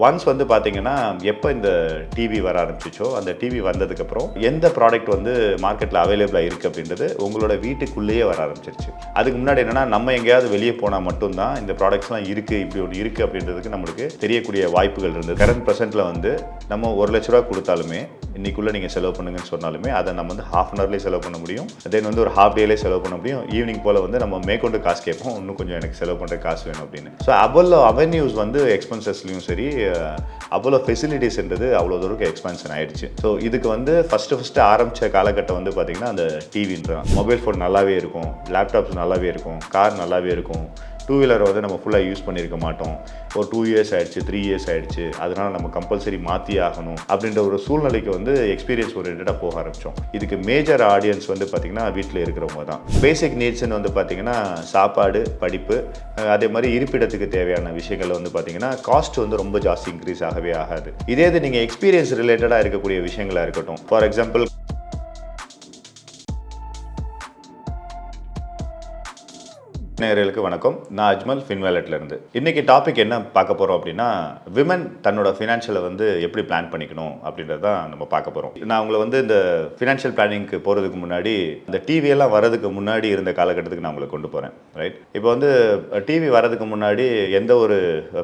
Once வந்து பார்த்தீங்கன்னா, எப்போ இந்த டிவி வர ஆரம்பிச்சுச்சோ, அந்த டிவி வந்ததுக்கப்புறம் எந்த ப்ராடக்ட் வந்து மார்க்கெட்டில் அவைலபிளாக இருக்குது அப்படின்றது உங்களோட வீட்டுக்குள்ளேயே வர ஆரம்பிச்சிருச்சு. அதுக்கு முன்னாடி என்னென்னா, நம்ம எங்கேயாவது வெளியே போனால் மட்டும்தான் இந்த ப்ராடக்ட்ஸ்லாம் இருக்குது, இப்படி ஒன்று இருக்குது அப்படின்றதுக்கு நம்மளுக்கு தெரியக்கூடிய வாய்ப்புகள் இருந்தது. கரண்ட் ப்ரெசென்ட்டில் வந்து நம்ம ₹1,00,000 கொடுத்தாலுமே, இன்னைக்குள்ளே நீங்கள் செலவு பண்ணுங்கன்னு சொன்னாலுமே, அதை நம்ம வந்து ½ அன் ஹவர்லேயே செலவு பண்ண முடியும். தென் வந்து ஒரு ½ டேலேயே செலவு பண்ண முடியும். ஈவினிங் போல் வந்து நம்ம மேற்கொண்டு காசு கேட்போம், இன்னும் கொஞ்சம் எனக்கு செலவு பண்ணுற காசு வேணும் அப்படின்னு. ஸோ அவ்வளோ அவென்யூஸ் வந்து எக்ஸ்பென்சஸ்லையும் சரி, அவ்வளோ ஃபெசிலிட்டிஸ்ன்றது அவ்வளோ தூரம் எக்ஸ்பென்ஷன் ஆயிடுச்சு. ஸோ இதுக்கு வந்து ஃபஸ்ட்டு ஆரம்பித்த காலகட்டம் வந்து பார்த்திங்கன்னா, அந்த டிவின்றான். மொபைல் ஃபோன் நல்லாவே இருக்கும், லேப்டாப்ஸ் நல்லாவே இருக்கும், கார் நல்லாவே இருக்கும், டூ வீலரை வந்து நம்ம ஃபுல்லாக யூஸ் பண்ணியிருக்க மாட்டோம். ஒரு 2 இயர்ஸ் ஆகிடுச்சு, 3 இயர்ஸ் ஆகிடுச்சு, அதனால் நம்ம கம்பல்சரி மாற்றி ஆகணும் அப்படின்ற ஒரு சூழ்நிலைக்கு வந்து எக்ஸ்பீரியன்ஸ் ஓரியன்டாக போக ஆரம்பித்தோம். இதுக்கு மேஜர் ஆடியன்ஸ் வந்து பார்த்திங்கன்னா வீட்டில் இருக்கிறவங்க தான். பேசிக் நீட்ஸ்ன்னு வந்து பார்த்திங்கன்னா சாப்பாடு, படிப்பு, அதே மாதிரி இருப்பிடத்துக்கு தேவையான விஷயங்கள் வந்து பார்த்திங்கன்னா காஸ்ட் வந்து ரொம்ப ஜாஸ்தி இன்க்ரீஸ் ஆகவே ஆகாது. இதே இது நீங்கள் எக்ஸ்பீரியன்ஸ் ரிலேட்டடாக இருக்கக்கூடிய விஷயங்களாக இருக்கட்டும். ஃபார் எக்ஸாம்பிள், நேயர்களுக்கு வணக்கம். நான் அஜ்மல், ஃபின்வேலட்லேருந்து. இன்றைக்கி டாபிக் என்ன பார்க்க போகிறோம் அப்படின்னா, விமன் தன்னோட ஃபினான்ஷியலை வந்து எப்படி பிளான் பண்ணிக்கணும் அப்படின்றது தான் நம்ம பார்க்க போகிறோம். நான் உங்களை வந்து இந்த ஃபினான்ஷியல் பிளானிங்க்கு போகிறதுக்கு முன்னாடி, இந்த டிவியெல்லாம் வரதுக்கு முன்னாடி இருந்த காலகட்டத்துக்கு நான் உங்களை கொண்டு போகிறேன். ரைட், இப்போ வந்து டிவி வரதுக்கு முன்னாடி எந்த ஒரு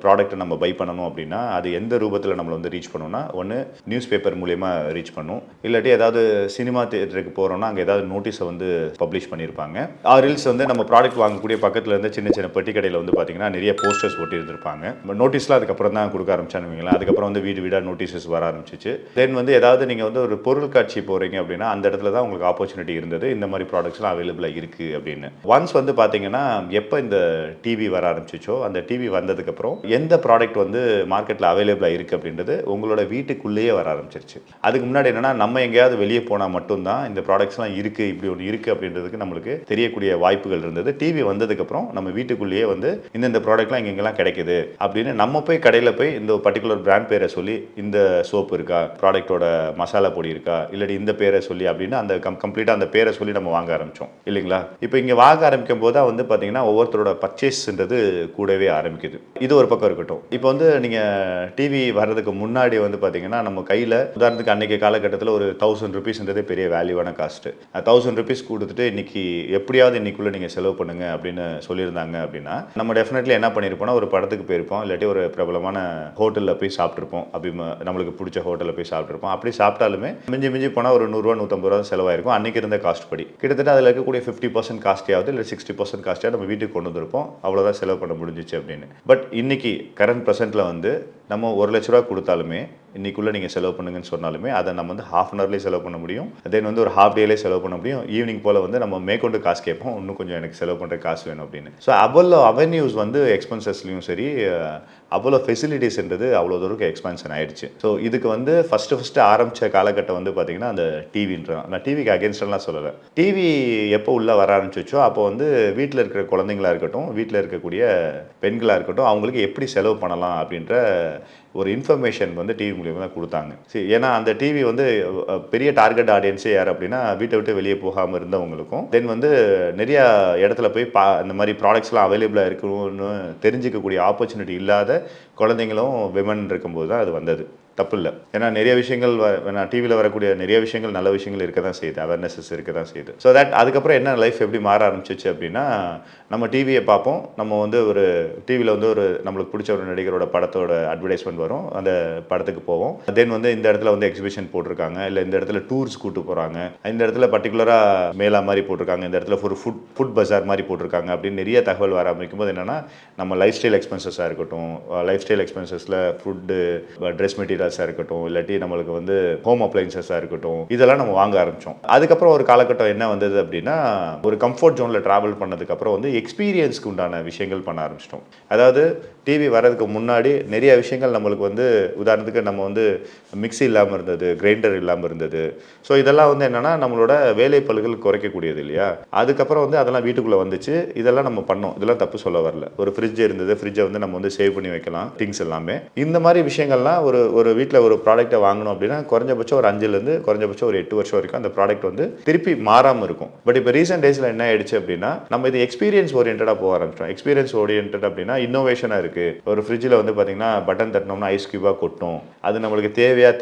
ப்ராடக்ட்டை நம்ம பை பண்ணணும் அப்படின்னா, அது எந்த ரூபத்தில் நம்மளை வந்து ரீச் பண்ணணும்னா, ஒன்று நியூஸ் பேப்பர் மூலயமா ரீச் பண்ணும், இல்லாட்டி ஏதாவது சினிமா தியேட்டருக்கு போகிறோன்னா அங்கே ஏதாவது நோட்டீஸை வந்து பப்ளிஷ் பண்ணியிருப்பாங்க. ஆர்எல்ஸ் வந்து நம்ம ப்ராடக்ட் வாங்கக்கூடிய பக்கத்தில் இருந்து சின்ன சின்ன பெட்டி கடையில் வந்து பார்த்தீங்கன்னா நிறைய போஸ்டர்ஸ் ஒட்டி இருந்திருப்பாங்க. நோட்டீஸ்லாம் அதுக்கப்புறம் தான் கொடுக்க ஆரம்பிச்சானுங்களா. அதுக்கப்புறம் வந்து வீடு வீடாக நோட்டீஸஸ் வர ஆரம்பிச்சிச்சு. தென் வந்து ஏதாவது நீங்கள் வந்து ஒரு பொருள் காட்சி போகிறீங்க அப்படின்னா அந்த இடத்துல தான் உங்களுக்கு ஆப்பர்ச்சுனிட்டி இருந்தது, இந்த மாதிரி ப்ராடக்ட்ஸ்லாம் அவைலபிளாக இருக்குது அப்படின்னு. ஒன்ஸ் வந்து பார்த்தீங்கன்னா, எப்போ இந்த டிவி வர ஆரம்பிச்சிச்சோ, அந்த டிவி வந்ததுக்கப்புறம் எந்த ப்ராடக்ட் வந்து மார்க்கெட்டில் அவைலபிளாக இருக்குது அப்படின்றது உங்களோட வீட்டுக்குள்ளேயே வர ஆரம்பிச்சிருச்சு. அதுக்கு முன்னாடி என்னென்னா, நம்ம எங்கேயாவது வெளியே போனால் மட்டும்தான் இந்த ப்ராடக்ட்ஸ்லாம் இருக்குது, இப்படி ஒன்று இருக்குது அப்படின்றதுக்கு நம்மளுக்கு தெரியக்கூடிய வாய்ப்புகள் இருந்தது. டிவி வந்ததுக்கப்புறம் நம்ம வீட்டுக்குள்ளேயே வந்து இந்த ப்ராடக்ட்லாம் இங்கெல்லாம் கிடைக்குது அப்படின்னு நம்ம போய் கடையில் போய் இந்த பர்டிகுலர் பிராண்ட் பேரை சொல்லி, இந்த சோப்பு இருக்கா, ப்ராடக்டோட மசாலா பொடி இருக்கா, இல்லாட்டி இந்த பேரை சொல்லி அப்படின்னு அந்த கம்ப்ளீட்டாக அந்த பேரை சொல்லி நம்ம வாங்க ஆரம்பித்தோம் இல்லைங்களா. இப்போ இங்கே வாங்க ஆரம்பிக்கும் போது தான் வந்து பார்த்தீங்கன்னா ஒவ்வொருத்தரோட பர்ச்சேஸ்ன்றது கூடவே ஆரம்பிக்குது. இது ஒரு பக்கம் இருக்கட்டும். இப்போ வந்து நீங்கள் டிவி வர்றதுக்கு முன்னாடி வந்து பார்த்தீங்கன்னா நம்ம கையில், உதாரணத்துக்கு அன்றைக்கி காலகட்டத்தில் ஒரு ₹1000 பெரிய வேல்யூவான காஸ்ட்டு. ₹1000 கொடுத்துட்டு இன்னைக்கு எப்படியாவது இன்னைக்குள்ளே நீங்கள் செலவு பண்ணுங்க அப்படின்னு சொல்லியிருந்தாங்க அப்படின்னா, நம்ம டெஃபினெட்லி என்ன பண்ணியிருப்போம்னா, ஒரு படத்துக்கு போயிருப்போம், இல்லாட்டி ஒரு பிரபலமான ஹோட்டலில் போய் சாப்பிட்ருப்போம். அப்படி நம்மளுக்கு பிடிச்ச ஹோட்டலில் போய் சாப்பிட்ருப்போம். அப்படி சாப்பிட்டாலுமே மிஞ்சி மிஞ்சி போனால் ஒரு ₹100 ₹150 செலவாயிருக்கும் அன்றைக்கி இருந்த காஸ்ட் படி. கிட்டத்தட்ட அதில் இருக்கக்கூடிய 50% காஸ்ட்டையாவது இல்லை 60% காஸ்ட்டையாவது நம்ம வீட்டுக்கு கொண்டு வந்திருப்போம். அவ்வளோதான் செலவு பண்ண முடிஞ்சிச்சு அப்படின்னு. பட் இன்னைக்கு கரண்ட் ப்ரெசென்ட்டில் வந்து நம்ம ₹1,00,000 கொடுத்தாலுமே, இன்னைக்குள்ளே நீங்கள் செலவு பண்ணுங்கன்னு சொன்னாலுமே, அதை நம்ம வந்து ½ அன் ஹவர்லேயே செலவு பண்ண முடியும். தென் வந்து ஒரு ½ டேலேயே செலவு பண்ண முடியும். ஈவினிங் போல் வந்து நம்ம மேற்கொண்டு காசு கேட்போம், இன்னும் கொஞ்சம் எனக்கு செலவு பண்ணுற காசு வேணும் அப்படின்னு. ஸோ அவ்வளோ அவென்யூஸ் வந்து எக்ஸ்பென்சஸ்லையும் சரி, அவ்வளோ ஃபெசிலிட்டிஸ்ன்றது அவ்வளோ தூரம் எக்ஸ்பென்ஷன் ஆயிடுச்சு. ஸோ இதுக்கு வந்து ஃபஸ்ட்டு ஆரம்பித்த காலகட்டம் வந்து பார்த்திங்கன்னா அந்த டிவின்றான். நான் டிவிக்கு அகேன்ஸ்டெல்லாம் சொல்லலை. டிவி எப்போ உள்ளே வர ஆரம்பிச்சிச்சோ அப்போ வந்து வீட்டில் இருக்கிற குழந்தைங்களாக இருக்கட்டும், வீட்டில் இருக்கக்கூடிய பெண்களாக இருக்கட்டும், அவங்களுக்கு எப்படி செலவு பண்ணலாம் அப்படின்ற ஒரு இன்ஃபர்மேஷன் வந்து டிவி மூலியமாக தான் கொடுத்தாங்க. சரி, ஏன்னா அந்த டிவி வந்து பெரிய டார்கெட் ஆடியன்ஸே யார் அப்படின்னா, வீட்டை விட்டு வெளியே போகாமல் இருந்தவங்களுக்கும், தென் வந்து நிறையா இடத்துல போய் இந்த மாதிரி ப்ராடக்ட்ஸ்லாம் அவைலபிளாக இருக்கணும்னு தெரிஞ்சிக்கக்கூடிய ஆப்பர்ச்சுனிட்டி இல்லாத குழந்தைங்களும் விமன் இருக்கும்போது தான் அது வந்தது. தப்பு இல்லை. ஏன்னா நிறைய விஷயங்கள் டிவியில் வரக்கூடிய நிறைய விஷயங்கள் நல்ல விஷயங்கள் இருக்க தான் செய்யுது, அவேர்னஸஸ் இருக்க தான் செய்யுது. ஸோ தட் அதுக்கப்புறம் என்ன லைஃப் எப்படி மாற ஆரம்பிச்சிச்சு அப்படின்னா, நம்ம டிவியை பார்ப்போம். நம்ம வந்து ஒரு டிவியில் வந்து ஒரு நம்மளுக்கு பிடிச்ச ஒரு நடிகரோட படத்தோட அட்வர்டைஸ்மெண்ட் வரும், அந்த படத்துக்கு போவோம். தென் வந்து இந்த இடத்துல வந்து எக்ஸிபிஷன் போட்டிருக்காங்க, இல்லை இந்த இடத்துல டூர்ஸ் கூட்டு போகிறாங்க, இந்த இடத்துல பர்டிகுலராக மேலா மாதிரி போட்டிருக்காங்க, இந்த இடத்துல ஒரு ஃபுட் பஜார் மாதிரி போட்டிருக்காங்க அப்படின்னு நிறைய தகவல் வர ஆரம்பிக்கும் போது என்னென்னா, நம்ம லைஃப் ஸ்டைல் எக்ஸ்பென்சஸாக இருக்கட்டும், லைஃப் ஸ்டைல் எக்ஸ்பென்சஸில் ஃபுட்டு, ட்ரெஸ் மெட்டீரியல் இருக்கட்டும், இல்லாட்டி நம்மளுக்கு வந்து ஹோம் அப்ளைன்சஸாக இருக்கட்டும், இதெல்லாம் நம்ம வாங்க ஆரம்பித்தோம். அதுக்கப்புறம் ஒரு காலகட்டம் என்ன வந்தது அப்படின்னா, ஒரு கம்ஃபர்ட் ஜோனில் ட்ராவல் பண்ணதுக்கப்புறம் வந்து எக்ஸ்பீரியன்ஸ்க்கு உண்டான விஷயங்கள் பண்ண ஆரம்பிச்சிட்டோம். அதாவது டிவி வரதுக்கு முன்னாடி நிறைய விஷயங்கள் நம்மளுக்கு வந்து, உதாரணத்துக்கு நம்ம வந்து மிக்சி இல்லாமல் இருந்தது, கிரைண்டர் இல்லாமல் இருந்தது. ஸோ இதெல்லாம் வந்து என்னென்னா நம்மளோட வேலைப்பளுகள் குறைக்கக்கூடியது இல்லையா. அதுக்கப்புறம் வந்து அதெல்லாம் வீட்டுக்குள்ளே வந்துச்சு. இதெல்லாம் நம்ம பண்ணோம், இதெல்லாம் தப்பு சொல்ல வரல. ஒரு ஃப்ரிட்ஜ் இருந்தது, ஃப்ரிட்ஜை வந்து நம்ம வந்து சேவ் பண்ணி வைக்கலாம் திங்ஸ் எல்லாமே. இந்த மாதிரி விஷயங்கள்லாம் ஒரு வீட்டில் ஒரு ப்ராடக்ட்டை வாங்கணும் அப்படின்னா குறைஞ்சபட்சம் ஒரு 5லேருந்து குறைஞ்சபட்சம் ஒரு 8 வருஷம் வரைக்கும் அந்த ப்ராடக்ட் வந்து திருப்பி மாறாமல் இருக்கும். பட் இப்போ ரீசெண்ட் டேஸில் என்ன ஆயிடுச்சு அப்படின்னா நம்ம இது எக்ஸ்பீரியன்ஸ் ஓரியன்டாக போக ஆரம்பிச்சிட்டோம். எக்ஸ்பீரியன்ஸ் ஓரியன்ட் அப்படின்னா இன்னோவேஷனாக இருக்குது. ஒரு ஃப்ரிட்ஜில் வந்து பார்த்தீங்கன்னா பட்டன் தட்டினோம்னா ஐஸ் கியூபாக கொட்டும். அது நம்மளுக்கு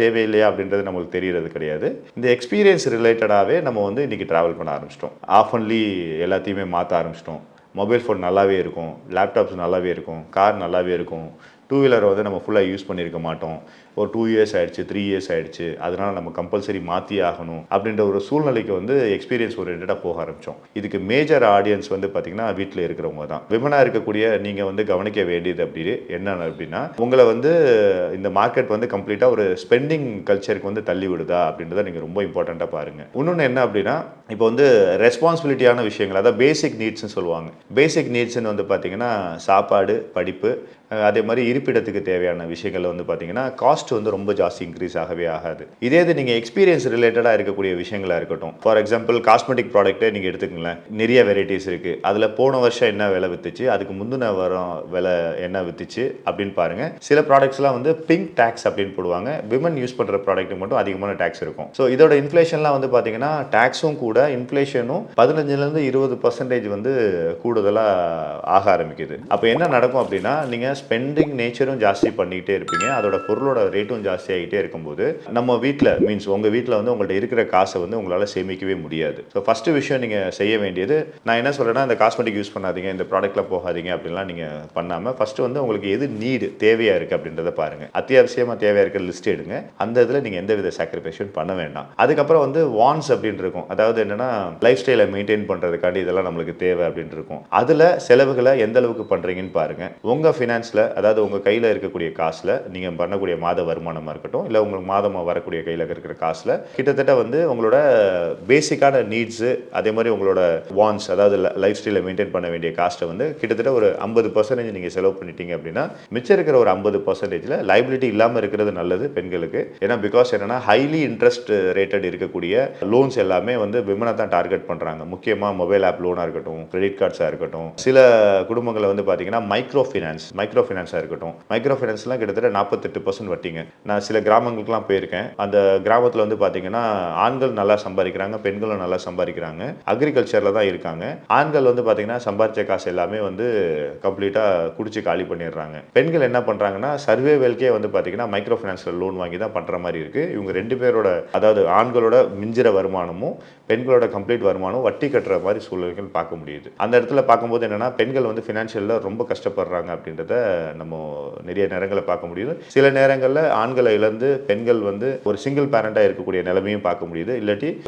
தேவையில்லையா அப்படின்றது நம்மளுக்கு தெரியறது கிடையாது. இந்த எக்ஸ்பீரியன்ஸ் ரிலேட்டடாகவே நம்ம வந்து இன்றைக்கி ட்ராவல் பண்ண ஆரம்பிச்சிட்டோம். ஆஃபன்லி எல்லாத்தையுமே மாற்ற ஆரம்பிச்சிட்டோம். மொபைல் ஃபோன் நல்லாவே இருக்கும், லேப்டாப்ஸ் நல்லாவே இருக்கும், கார் நல்லாவே இருக்கும், டூ வீலரை வந்து நம்ம ஃபுல்லாக யூஸ் பண்ணியிருக்க மாட்டோம். ஒரு 2 இயர்ஸ் ஆகிடுச்சு, 3 இயர்ஸ் ஆகிடுச்சு, அதனால் நம்ம கம்பல்சரி மாற்றி ஆகணும் அப்படின்ற ஒரு சூழ்நிலைக்கு வந்து எக்ஸ்பீரியன்ஸ் ஓரியன்டாக போக ஆரம்பித்தோம். இதுக்கு மேஜர் ஆடியன்ஸ் வந்து பார்த்திங்கன்னா வீட்டில் இருக்கிறவங்க தான். விமனாக இருக்கக்கூடிய நீங்கள் வந்து கவனிக்க வேண்டியது என்ன அப்படின்னா, உங்களை வந்து இந்த மார்க்கெட் வந்து கம்ப்ளீட்டாக ஒரு ஸ்பெண்டிங் கல்ச்சருக்கு வந்து தள்ளி விடுதா அப்படின்றத நீங்கள் ரொம்ப இம்பார்ட்டண்ட்டாக பாருங்கள். இன்னொன்று என்ன அப்படின்னா, இப்போ வந்து ரெஸ்பான்சிபிலிட்டியான விஷயங்கள், அதாவது பேசிக் நீட்ஸ்ன்னு சொல்லுவாங்க. பேசிக் நீட்ஸ்ன்னு வந்து பார்த்திங்கன்னா சாப்பாடு, படிப்பு, அதே மாதிரி இருப்பிடத்துக்கு தேவையான விஷயங்கள் வந்து பார்த்தீங்கன்னா காஸ்ட் வந்து ரொம்ப ஜாஸ்தி இன்க்ரீஸ் ஆகவே ஆகாது. இதே இது நீங்கள் எக்ஸ்பீரியன்ஸ் ரிலேட்டடாக இருக்கக்கூடிய விஷயங்களாக இருக்கட்டும். ஃபார் எக்ஸாம்பிள் காஸ்மெட்டிக் ப்ராடக்ட்டே நீங்கள் எடுத்துக்கங்களேன், நிறைய வெரைட்டிஸ் இருக்குது. அதில் போன வருஷம் என்ன விலை வித்துச்சு, அதுக்கு முந்தின வாரம் விலை என்ன வித்துச்சு அப்படின்னு பாருங்கள். சில ப்ராடக்ட்ஸ்லாம் வந்து பிங்க் டேக்ஸ் அப்படின்னு போடுவாங்க. விமன் யூஸ் பண்ணுற ப்ராடக்ட்டுக்கு மட்டும் அதிகமான டேக்ஸ் இருக்கும். ஸோ இதோட இன்ஃப்ளேஷன்லாம் வந்து பார்த்தீங்கன்னா டேக்ஸும் கூட இன்ஃப்ளேஷனும் 15லேருந்து 20% வந்து கூடுதலாக ஆக ஆரம்பிக்குது. அப்போ என்ன நடக்கும் அப்படின்னா, நீங்கள் ஸ்பெண்டிங் நேச்சரும் ஜாஸ்தி பண்ணிக்கிட்டே இருப்பீங்க, அதோட பொருளோட ரேட்டும் ஜாஸ்தி ஆகிட்டே இருக்கும்போது நம்ம வீட்டில் மீன்ஸ் உங்கள் வீட்டில் வந்து உங்கள்கிட்ட இருக்கிற காசை வந்து உங்களால் சேமிக்கவே முடியாது. ஸோ ஃபஸ்ட்டு விஷயம் நீங்கள் செய்ய வேண்டியது, நான் என்ன சொல்கிறேன்னா, இந்த காஸ்மெட்டிக் யூஸ் பண்ணாதீங்க, இந்த ப்ராடக்ட்டில் போகாதீங்க அப்படின்லாம் நீங்கள் பண்ணாமல் ஃபஸ்ட்டு வந்து உங்களுக்கு எது நீடு தேவையாக இருக்குது அப்படின்றத பாருங்கள். அத்தியாவசியமாக தேவையாக இருக்கிற லிஸ்ட் எடுங்க. அந்த இதில் நீங்கள் எந்த வித சாக்ரிஃபைஸும் பண்ண வேண்டாம். அதுக்கப்புறம் வந்து வான்ஸ் அப்படின்னு இருக்கும், அதாவது என்னென்னா லைஃப் ஸ்டைலை மெயின்டைன் பண்ணுறதுக்காண்டி இதெல்லாம் நம்மளுக்கு தேவை அப்படின்னு இருக்கும். அதில் செலவுகளை எந்த அளவுக்கு பண்ணுறீங்கன்னு பாருங்கள். உங்கள் ஃபினான்ஸில், அதாவது உங்கள் கையில் இருக்கக்கூடிய காசில் நீங்கள் பண்ணக்கூடிய மாத வருமானமாக இருக்கட்டும், இல்லை உங்களுக்கு மாதமாக வரக்கூடிய கையில் இருக்கிற காசில் கிட்டத்தட்ட வந்து உங்களோட பேசிக்கான நீட்ஸு, அதே மாதிரி உங்களோட வான்ஸ், அதாவது லைஃப் ஸ்டைலை மெயின்டைன் பண்ண வேண்டிய காஸ்ட்டை வந்து கிட்டத்தட்ட ஒரு 50% நீங்கள் செலவு பண்ணிட்டீங்க அப்படின்னா மிச்சம் இருக்கிற ஒரு 50%ல் லைபிலிட்டி இல்லாமல் இருக்கிறது நல்லது பெண்களுக்கு. ஏன்னா பிகாஸ் என்னன்னா ஹைலி இன்ட்ரெஸ்ட் ரேட்டட் இருக்கக்கூடிய லோன்ஸ் எல்லாமே வந்து விமனை தான் டார்கெட் பண்ணுறாங்க. முக்கியமாக மொபைல் ஆப் லோனாக இருக்கட்டும், கிரெடிட் கார்ட்ஸாக இருக்கட்டும், சில குடும்பங்களை வந்து பார்த்தீங்கன்னா மைக்ரோ ஃபைனான்ஸாக இருக்கட்டும். மைக்ரோ ஃபைனான்ஸ்லாம் கிட்டத்தட்ட 48% வட்டிங்க. நான் சில கிராமங்களுக்குலாம் போயிருக்கேன். அந்த கிராமத்தில் வந்து பார்த்தீங்கன்னா ஆண்கள் நல்லா சம்பாதிக்கிறாங்க, பெண்களும் நல்லா சம்பாதிக்கிறாங்க, அக்ரிகல்ச்சரில் தான் இருக்காங்க. ஆண்கள் வந்து பார்த்தீங்கன்னா சம்பாதிச்ச காசு எல்லாமே வந்து கம்ப்ளீட்டாக குடிச்சு காலி பண்ணிடுறாங்க. பெண்கள் என்ன பண்ணுறாங்கன்னா சர்வேவேல்கே வந்து பார்த்தீங்கன்னா மைக்ரோ ஃபைனான்ஸில் லோன் வாங்கி தான் பண்ணுற மாதிரி இருக்குது. இவங்க 2 பேரோட, அதாவது ஆண்களோட மிஞ்சிற வருமானமும் பெண்களோட கம்ப்ளீட் வருமானம் வட்டி கட்டுற மாதிரி சூழல்கள் பார்க்க முடியுது. அந்த இடத்துல பார்க்கும்போது என்னென்னா பெண்கள் வந்து ஃபினான்ஷியலில் ரொம்ப கஷ்டப்படுறாங்க அப்படின்றத நம்ம நிறைய நேரங்களில் பார்க்க முடியுது. சில நேரங்களில் ஆண்களை இழந்து பெண்கள் வந்து ஒரு சிங்கிள் பேரண்டாக இருக்கக்கூடிய நிலைமையும் பார்க்க முடியுது.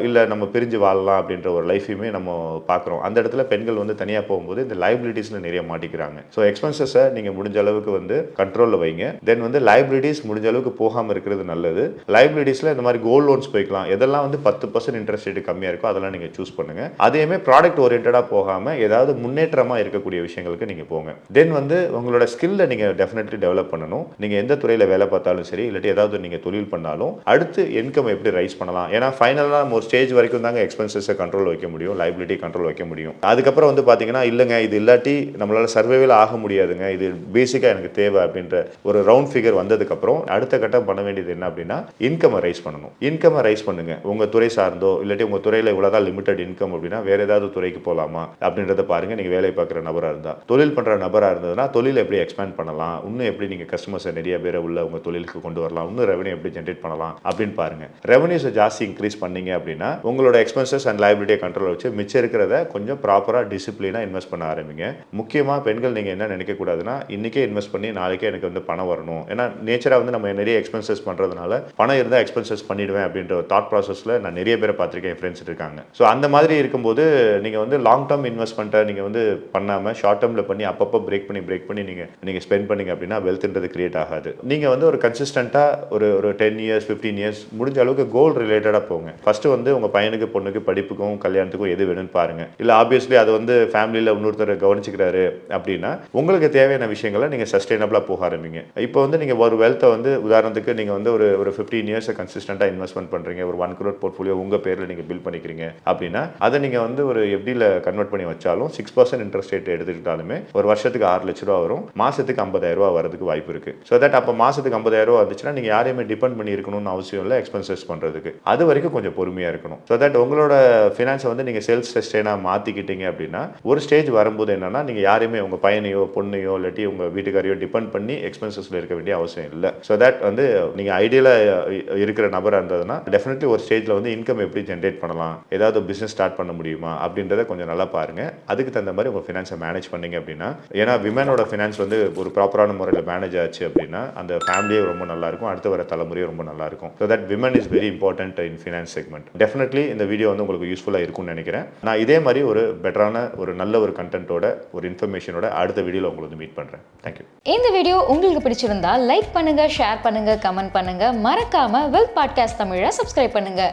இல்லை நம்ம பிரிஞ்சு வாழலாம் அப்படின்ற ஒரு லைஃபையுமே நம்ம பார்க்குறோம். அந்த இடத்துல பெண்கள் வந்து தனியாக போகும்போது இந்த லைபிலிட்டிஸில் நிறைய மாட்டிக்கிறாங்க. ஸோ எக்ஸ்பென்சஸை நீங்கள் முடிஞ்ச அளவுக்கு வந்து கண்ட்ரோலில் வைங்க. தென் வந்து லைபிலிட்டிஸ் முடிஞ்ச அளவுக்கு போகாமல் இருக்கிறது நல்லது. லைபிலிட்டிஸில் இந்த மாதிரி கோல்ட் லோன்ஸ் போய்க்கலாம். எதெல்லாம் வந்து 10% இன்ட்ரெஸ்ட் ரேட்டு கம்மியாக இருக்கோ அதெல்லாம் நீங்கள் சூஸ் பண்ணுங்கள். அதேமே ப்ராடக்ட் ஓரியன்டாக போகாமல் ஏதாவது முன்னேற்றமாக இருக்கக்கூடிய விஷயங்களுக்கு நீங்கள் போங்க. தென் வந்து உங்களோட ஸ்கில்லை நீங்கள் டெஃபினெட்லி டெவலப் பண்ணணும். நீங்கள் எந்த துறையில் வேலை பார்த்தாலும் சரி, இல்லாட்டி ஏதாவது நீங்கள் தொழில் பண்ணாலும் அடுத்து இன்கம் எப்படி ரைஸ் பண்ணலாம். ஏன்னா ஃபைனலாக நம்ம ஒரு ஸ்டேஜ் வரைக்கும் தாங்க எக்ஸ்பென்சஸை கண்ட்ரோல் வைக்க முடியும், லைபிலிட்டி கண்ட்ரோல் வைக்க முடியும். அதுக்கப்புறம் வந்து பார்த்தீங்கன்னா இல்லைங்க இது இல்லாட்டி நம்மளால் சர்வைவல் ஆக முடியாதுங்க, இது பேசிக்காக எனக்கு தேவை அப்படின்ற ஒரு ரவுண்ட் ஃபிகர் வந்ததுக்கப்புறம் அடுத்த கட்டம் பண்ண வேண்டியது என்ன அப்படின்னா இன்கம்மை ரைஸ் பண்ணணும். இன்கம்மை ரைஸ் பண்ணுங்க. உங்கள் துறை சார்ந்தோ இல்லாட்டி உங்கள் துறையில் இவ்வளோதான் லிமிடெட் இன்கம் அப்படின்னா வேறு ஏதாவது துறைக்கு போகலாமா அப்படின்றத பாருங்க. நீங்கள் வேலை பார்க்குற நபராக இருந்தால், தொழில் பண்ணுற நபராக இருந்ததுன்னா தொழில் எப்படி எக்ஸ்பேண்ட் பண்ணலாம், இன்னும் எப்படி நீங்கள் கஸ்டமர்ஸை நிறைய பேரை உள்ள உங்கள் தொழிலுக்கு கொண்டு வரலாம், இன்னும் ரெவன்யூ எப்படி ஜென்ரேட் பண்ணலாம் அப்படின்னு பாருங்க. ரெவன்யூஸை ஜாஸ்தி இன்க்ரீஸ் பண்ணீங்க அப்படின்னா உங்களோட எக்ஸ்பென்சஸ் அண்ட் லைபிலிட்டியை கண்ட்ரோல் வச்சு மிச்சம் இருக்கிறத கொஞ்சம் ப்ராப்பராக டிசிப்ளினாக இன்வெஸ்ட் பண்ண ஆரம்பிங்க. முக்கியமாக பெண்கள் நீங்கள் என்ன நினைக்கக்கூடாதுன்னா இன்றைக்கே இன்வெஸ்ட் பண்ணி நாளைக்கே எனக்கு வந்து பணம் வரணும். ஏன்னா நேச்சராக வந்து நம்ம நிறைய எக்ஸ்பென்சஸ் பண்ணுறதுனால பணம் இருந்தால் எக்ஸ்பென்சஸ் பண்ணிடுவேன் அப்படின்ற ஒரு தாட் ப்ராசஸில் நான் நிறைய பேரை பார்த்துருக்கேன், என் ஃப்ரெண்ட்ஸ் இருக்காங்க. ஸோ அந்த மாதிரி இருக்கும்போது நீங்கள் வந்து லாங் டேர்ம் இன்வெஸ்ட்மெண்ட்டை நீங்கள் வந்து பண்ணாமல் ஷார்ட் டேர்மில் பண்ணி அப்பப்போ பிரேக் பண்ணி நீங்கள் ஸ்பெண்ட் பண்ணிங்க அப்படின்னா வெல்த்ன்றது கிரியேட் ஆகாது. நீங்கள் வந்து ஒரு கன்சிஸ்டண்ட்டாக ஒரு 10 இயர்ஸ் 15 இயர்ஸ் முடிஞ்ச அளவுக்கு கோல் ரிலேட்டடாக போங்க. ஃபஸ்ட்டு வந்து உங்கள் பையனுக்கு பொண்ணுக்கு படிப்புக்கும் கல்யாணத்துக்கும் எது வேணும்னு பாருங்கள். இல்லை ஆப்வியஸ்லி அது வந்து ஃபேமிலியில் இன்னொருத்தர் கவனிச்சிக்கிறாரு அப்படின்னா உங்களுக்கு தேவையான விஷயங்களை நீங்கள் சஸ்டைனபிளாக போக ஆரம்பிங்க. இப்போ வந்து நீங்கள் ஒரு வெல்த்தை வந்து உதாரணத்துக்கு நீங்கள் வந்து ஒரு 15 இயர்ஸை கன்சிஸ்டண்ட்டாக இன்வெஸ்ட்மெண்ட் பண்ணுறீங்க, ஒரு 1 crore போர்ட்ஃபோலியோ உங்கள் பேரில் நீங்கள் பில்ட் பண்ணிக்கிறீங்க அப்படின்னா அதை நீங்கள் வந்து ஒரு எப்படியில் கன்வெர்ட் பண்ணி வச்சாலும் 6% இன்ட்ரெஸ்ட் ரேட் எடுத்துக்கிட்டாலுமே ஒரு வருஷத்துக்கு 6 லட்ச ரூபா வரும். மாச மாதத்துக்கு 50,000 ரூபா வரதுக்கு வாய்ப்பு இருக்குது. ஸோ தட் அப்போ மாதத்துக்கு 50,000 ரூபா வந்துச்சுன்னா நீங்கள் யாரையுமே டிபெண்ட் பண்ணி இருக்கணும்னு அவசியம் இல்லை எக்ஸ்பென்சஸ் பண்ணுறதுக்கு. அது வரைக்கும் கொஞ்சம் பொறுமையாக இருக்கணும். ஸோ தட் உங்களோட ஃபினான்ஸை வந்து நீங்கள் செல்ஃப் சஸ்டெயினாக மாற்றிக்கிட்டீங்க அப்படின்னா ஒரு ஸ்டேஜ் வரும்போது என்னன்னா நீங்கள் யாரையுமே உங்கள் பையனையோ பொண்ணையோ இல்லாட்டி உங்கள் வீட்டுக்காரையோ டிபெண்ட் பண்ணி எக்ஸ்பென்சஸில் இருக்க வேண்டிய அவசியம் இல்லை. ஸோ தட் வந்து நீங்கள் ஐடியலாக இருக்கிற நபராக இருந்ததுன்னா டெஃபினெட்லி ஒரு ஸ்டேஜில் வந்து இன்கம் எப்படி ஜென்ரேட் பண்ணலாம், ஏதாவது பிஸ்னஸ் ஸ்டார்ட் பண்ண முடியுமா அப்படின்றத கொஞ்சம் நல்லா பாருங்கள். அதுக்கு தகுந்த மாதிரி உங்கள் ஃபினான்ஸை மேனேஜ் பண்ணீங்க அப்படின்னா, ஏன்னா விமனோட ஃபினான்ஸ் வந்து ஒரு ப்ராப்பரான முறையில் மேனேஜ் ஆச்சு அப்படின்னா அந்த ஃபேமிலியே ரொம்ப நல்லாயிருக்கும், அடுத்து வர தலைமுறையும் ரொம்ப நல்லாயிருக்கும். So that women is very important in finance segment. Definitely இந்த வீடியோ வந்து உங்களுக்கு யூஸ்ஃபுல்லாக இருக்கும்னு நினைக்கிறேன். நான் இதே மாதிரி ஒரு பெட்டரான ஒரு நல்ல ஒரு கண்டென்ட்டோட ஒரு இன்ஃபர்மேஷனோட அடுத்த வீடியோவில் உங்களை வந்து மீட் பண்ணுறேன். தேங்க்யூ. இந்த வீடியோ உங்களுக்கு பிடிச்சிருந்தா லைக் பண்ணுங்க, ஷேர் பண்ணுங்க, கமெண்ட் பண்ணுங்க. மறக்காம வெல்த் பாட்காஸ்ட் தமிழை சப்ஸ்கிரைப் பண்ணுங்க.